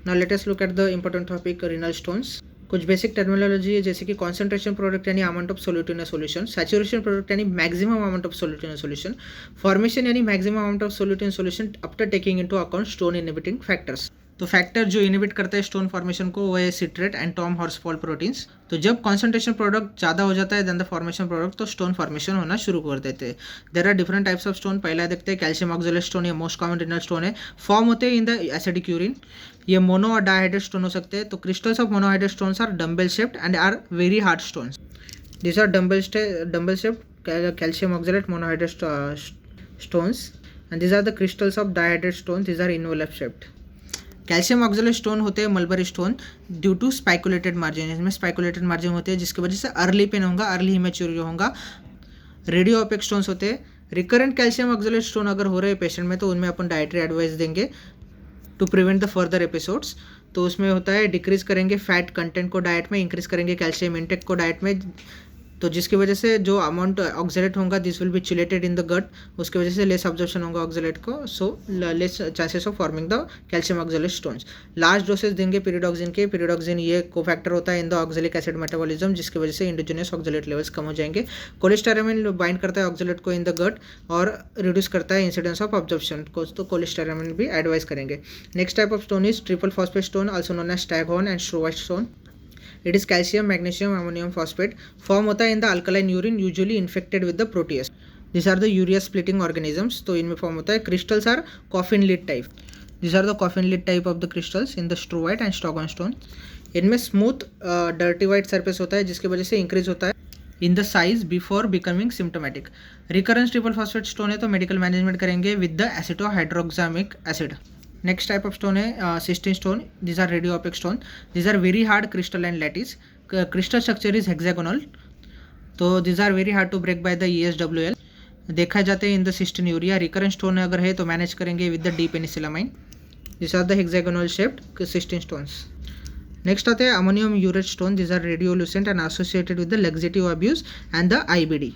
Now let us look at the important topic renal stones. कुछ basic terminology है जैसे कि कॉन्सेंट्रेशन प्रोडक्ट यानी amount of solute in a solution, saturation product यानी maximum amount of solute in a solution, formation यानी maximum amount of solute in solution after taking into account stone inhibiting factors. तो factor जो inhibit करता है stone formation को वो है citrate and Tamm Horsfall proteins. तो जब कॉन्सेंट्रेशन प्रोडक्ट ज़्यादा हो जाता है देन द फॉर्मेशन प्रोडक्ट तो स्टोन फॉर्मेशन होना शुरू कर देते हैं। There are different types of stone. पहला देखते हैं कैल्शियम ऑक्सलेट स्टोन, ये मोस्ट कॉमन रिनल स्टोन है। फॉर्म होते हैं इन द एसिडिक यूरिन। ये मोनो और डाइहाइड्रेट स्टोन हो सकते हैं। तो crystals of monohydrate stones are dumbbell shaped and are very hard stones. These are dumbbell shaped calcium oxalate monohydrate stones, and these are the crystals of dihydrate stones. These are envelope shaped. Calcium oxalate stone होते हैं mulberry stone due to spiculated margin. इसमें spiculated margin होते हैं जिसकी वजह से early pain होगा, early immature होगा। रेडियो ओपेक स्टोन्स होते हैं। रिकरेंट कैल्शियम ऑक्सलेट स्टोन अगर हो रहे हैं पेशेंट में तो उनमें अपन डाइटरी एडवाइस देंगे to prevent the further episodes. तो उसमें होता है डिक्रीज करेंगे फैट कंटेंट को डाइट में, इंक्रीज करेंगे कैल्शियम इंटेक को डाइट में, तो जिसकी वजह से जो अमाउंट ऑक्सलेट होगा this will be chelated in the gut, उसकी वजह से लेस ऑब्जॉर्प्शन होगा ऑक्सलेट को, so less chances of forming the calcium oxalate stones. Large dosage देंगे पीरियोडॉक्सिन के। पीरियोडॉक्सिन ये कोफैक्टर होता है in the oxalic acid metabolism, जिसकी वजह से इंडिजिनियस ऑक्सलेट लेवल्स कम हो जाएंगे। कोलेस्टेरामिन बाइंड करता है ऑक्सलेट को इन द गट और रिड्यूस करता है इंसिडेंस ऑफ ऑब्जॉर्प्शन को, तो कोलेस्टेरामिन भी एडवाइस करेंगे। Next type of stone is triple phosphate stone, also known as staghorn and struvite stone. It is calcium magnesium ammonium phosphate. Form होता है in the alkaline urine usually infected with the proteus. This are the urea splitting organisms. तो इनमें form होता है। Crystals are coffin lid type. This are the coffin lid type of the crystals in the struvite and staghorn stone. इनमें smooth dirty white surface होता है जिसकी वजह से इंक्रीज होता है in the size before becoming symptomatic. Recurrence triple phosphate stone है तो मेडिकल मैनेजमेंट करेंगे with the acetohydroxamic acid. Next type of stone है cystine stone. This are radio opaque stone. This are very hard crystal and lattice. Crystal structure is hexagonal. तो this are very hard to break by the ESWL। देखा जाते हैं in the cystine urea. Recurrent stone अगर है तो manage करेंगे with the D penicillamine. This are the hexagonal shaped cystine stones. Next आते हैं ammonium urate stone. This are radiolucent and associated with the laxative abuse and the IBD।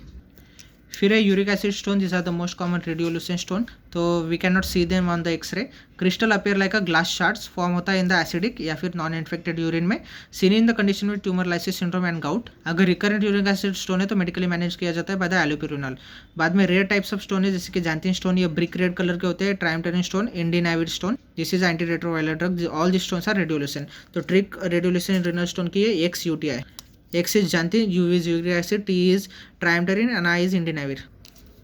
फिर है uric acid stone. This are the most common radiolucent stone. तो we can not see them on the X ray. Crystal appear like a glass shards. Form होता है in the acidic या फिर non infected urine में। Seen in the condition with tumour lysis syndrome and gout. अगर recurrent uric acid stone है तो medically manage किया जाता है बाय द एलोपिरिनॉल। बाद में रेयर टाइप्स ऑफ स्टोन है जैसे कि जैंथिन स्टोन, ये ब्रिक रेड कलर के होते हैं। Triamterene stone, indinavir stone, this is anti retroviral drug. All this stones are radiolucent. तो ट्रिक रेडियोलुसेंट रिनल स्टोन की है X UTI। X is xanthine, U is uric acid, T is triamterene and I is indinavir.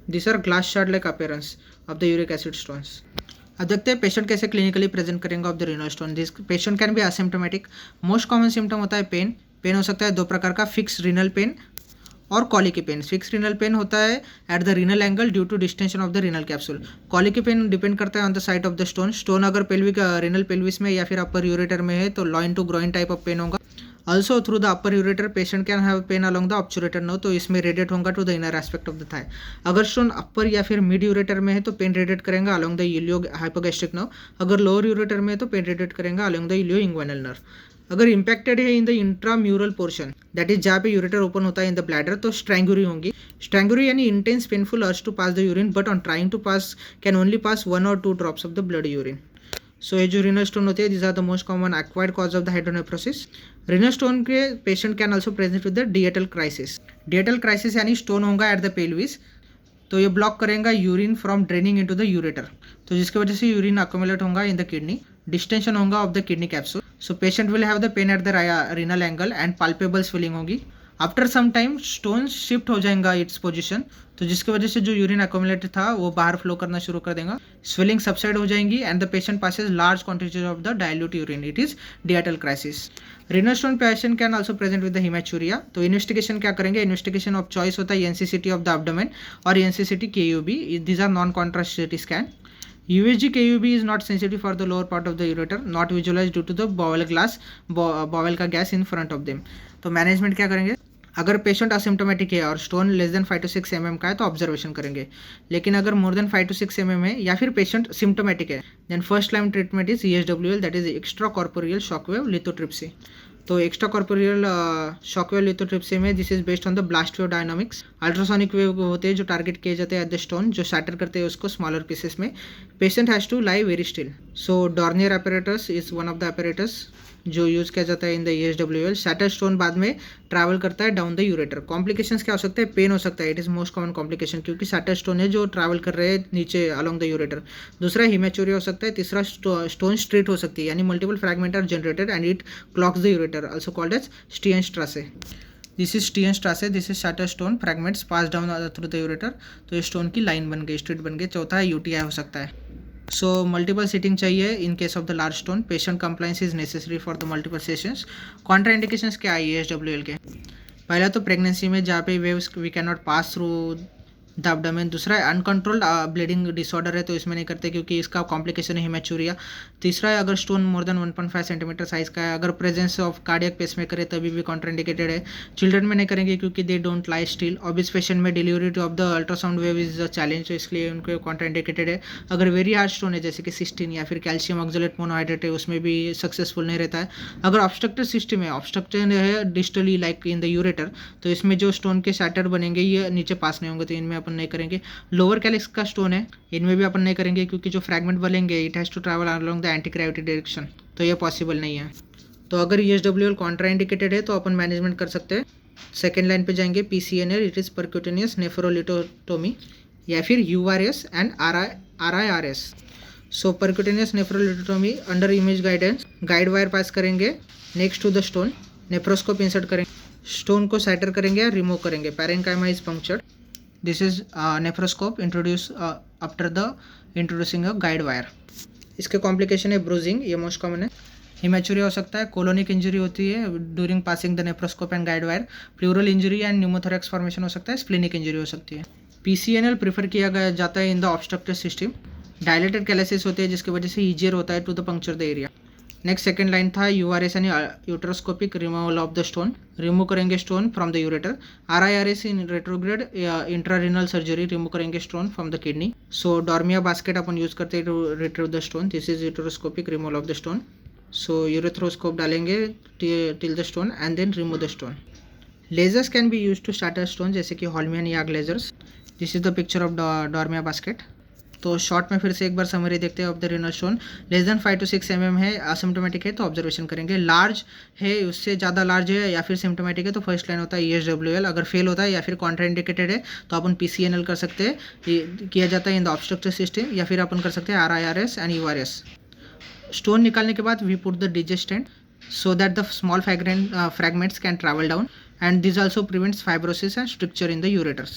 These are glass shard like appearance of the uric acid stones. अब देखते हैं patient कैसे clinically present करेंगे of the renal stone. This patient can be asymptomatic. Most common symptom होता है pen. Pen हो सकता है दो प्रकार का, फिक्स रिनल पेन और colicky pain. Fix renal pain होता है at the renal angle due to distension of the renal capsule. Colicky pain depend करता है on the site of the stone. Stone अगर पेल्विक रिनल पेल्विस में या फिर upper ureter में है तो loin to groin type of pain होगा। Also through the upper ureter patient can have pain along the obturator nerve, तो इसमें रेडिएट होगा to the inner aspect of the thigh. अगर स्टोन अपर या फिर मिड यूरेटर में है तो पेन रेडिएट करेंगे along the iliohypogastric nerve. अगर लोअर यूरेटर में है तो पेन रेडिएट करेंगे along the ilioinguinal nerve. अगर इंपैक्टेड है in the intramural portion that is जहाँ पे यूरेटर ओपन होता है इन द ब्लैडर तो स्ट्रैंगुरी होंगी। स्ट्रैंगुरी यानी intense painful urge to pass the urine but on trying to pass can only pass 1 or 2 drops of the blood urine. So ये जो renal stone होते हैं this are the most common acquired cause of the hydronephrosis. Renal stone के patient can also present with the Dietl crisis. Dietl crisis यानी stone होगा at the pelvis, तो ये block करेगा urine from draining into the ureter, तो जिसकी वजह से यूरिन अकोमुलेट होगा इन द किडनी। डिस्टेंशन होगा of the kidney capsule. So patient will have the pain at the renal angle and palpable swelling होगी। After some time stone shift हो जाएगा its position, तो जिसकी वजह से जो यूरिन अकोमुलेट था वो बाहर फ्लो करना शुरू कर देगा। स्वेलिंग सबसाइड हो जाएंगी and the patient passes large quantities of the dilute urine. It is Dietl crisis. Renal stone patient can also present with the haematuria. तो इन्वेस्टिगेशन क्या करेंगे? इन्वेस्टिगेशन ऑफ चॉइस होता है NCCT ऑफ द एब्डोमेन और NCCT KUB। These are non contrast CT scan. USG KUB is not sensitive for the lower part of the ureter, not visualized due to the bowel का gas in front of them. तो management क्या करेंगे? अगर patient asymptomatic है और stone less than 5 to 6 mm का है तो ऑब्जर्वेशन करेंगे, लेकिन अगर मोर देन 5 to 6 mm है या फिर पेशेंट सिम्टोमेटिक है then first line treatment is ESWL, that is extracorporeal shockwave lithotripsy. तो एक्स्ट्रा कॉर्पोरियल शॉकवेव लिथोट्रिप्सी में this is based on the blast wave dynamics. Ultrasonic wave होते हैं जो target किए जाते हैं एट द स्टोन, जो शैटर करते हैं उसको स्मॉलर पीसेस में। Patient has to lie very still. So Dornier apparatus is one of the apparatus जो यूज़ किया जाता है in the ESWL। Shatter stone बाद में ट्रैवल करता है डाउन द यूरेटर। कॉम्प्लिकेशंस क्या हो सकता है? पेन हो सकता है, it is most common complication, क्योंकि शैटर स्टोन है जो ट्रैवल कर रहे हैं नीचे अलोंग द यूरेटर। दूसरा हिमेचुरिया हो सकता है। तीसरा स्टोन स्ट्रेट हो सकती है, यानी multiple fragment are generated and it clogs the ureter, also called as steinstrasse. This is steinstrasse, this is shatter stone fragments pass down through the ureter. तो ये स्टोन की लाइन बन गई, स्ट्रेट बन गई। चौथा है UTI हो सकता है। सो मल्टीपल सीटिंग चाहिए in case of the large stone. Patient compliance is necessary for the multiple sessions. Contra indications क्या है ESWL के? पहला तो प्रेगनेंसी में जहाँ पे waves we can not pass through the abdomen. दूसरा है अनकंट्रोल्ड ब्लीडिंग डिसऑर्डर है तो इसमें नहीं करते क्योंकि इसका कॉम्प्लिकेशन है हिमेचुरिया। तीसरा है अगर stone more than 1.5 centimetre size का है, अगर प्रेजेंस ऑफ कार्डियक पेसमेकर है तभी भी कॉन्ट्राइंडिकेटेड है। चिल्ड्रन में नहीं करेंगे क्योंकि they don't lie still. Obvious patient में delivery of the ultrasound wave is a challenge, तो इसलिए उनको कॉन्ट्राइंडिकेटेड है। अगर वेरी हार्ड स्टोन है जैसे कि सिस्टीन या फिर कैल्शियम ऑक्सलेट मोनोहाइड्रेट है उसमें भी सक्सेसफुल नहीं रहता है। अगर ऑब्स्ट्रक्टेड सिस्टम है, ऑब्स्ट्रक्टेड है distally like in the ureter, तो इसमें जो स्टोन के शैटर बनेंगे ये नीचे पास नहीं होंगे, तो इनमें अपन नहीं करेंगे। लोअर कैलिक्स का स्टोन है, इनमें भी अपन नहीं करेंगे क्योंकि जो फ्रैगमेंट बनेंगे it has to travel along the anti gravity direction, तो ये पॉसिबल नहीं है। तो अगर ESWL कॉन्ट्रा इंडिकेटेड है तो अपन मैनेजमेंट कर सकते हैं। सेकेंड लाइन पे जाएंगे PCNL, it is percutaneous nephrolithotomy, या फिर URS and RIRS। So percutaneous nephrolithotomy under image guidance, guide wire pass करेंगे next to the stone, nephroscope insert करेंगे, स्टोन को सैटर करेंगे या रिमूव करेंगे। Parenchyma is punctured. This is nephroscope introduce after the introducing a guide wire. इसके complication है bruising, ये most common है। हिमेचुरिया हो सकता है, कोलोनिक इंजरी होती है during passing the nephroscope and guide wire, pleural injury and pneumothorax formation हो सकता है, स्प्लिनिक इंजरी हो सकती है। PCNL प्रीफर किया गया जाता है in the obstructed system. Dilated calyces होते हैं जिसकी वजह से ईजियर होता है to the puncture the area. Next second line था URS यानी ureteroscopic removal of the stone, remove करेंगे stone from the ureter. RIRS in retrograde intrarenal surgery, remove करेंगे stone from the kidney. So Dormia basket अपन use करते हैं to retrieve the stone, this is ureteroscopic removal of the stone. So ureteroscope डालेंगे till the stone and then remove the stone. Lasers can be use to starter stone जैसे कि holmium YAG lasers. This is the picture of Dormia basket. तो short में फिर से एक बार summary देखते हैं of the renal stone. Less than 5 to 6 mm है, असिम्टोमेटिक है तो ऑब्जर्वेशन करेंगे। लार्ज है, उससे ज़्यादा लार्ज है या फिर सिम्टोमेटिक है तो फर्स्ट लाइन होता है ESWL। अगर फेल होता है या फिर कॉन्ट्राइंडिकेटेड है तो अपन PCNL कर सकते हैं, किया जाता है इन द ऑब्स्ट्रक्टिव सिस्टम, या फिर अपन कर सकते हैं RIRS एंड URS। स्टोन निकालने के बाद we put the DJ stent so that the small fragments can travel down, and this also prevents fibrosis and stricture in the ureters.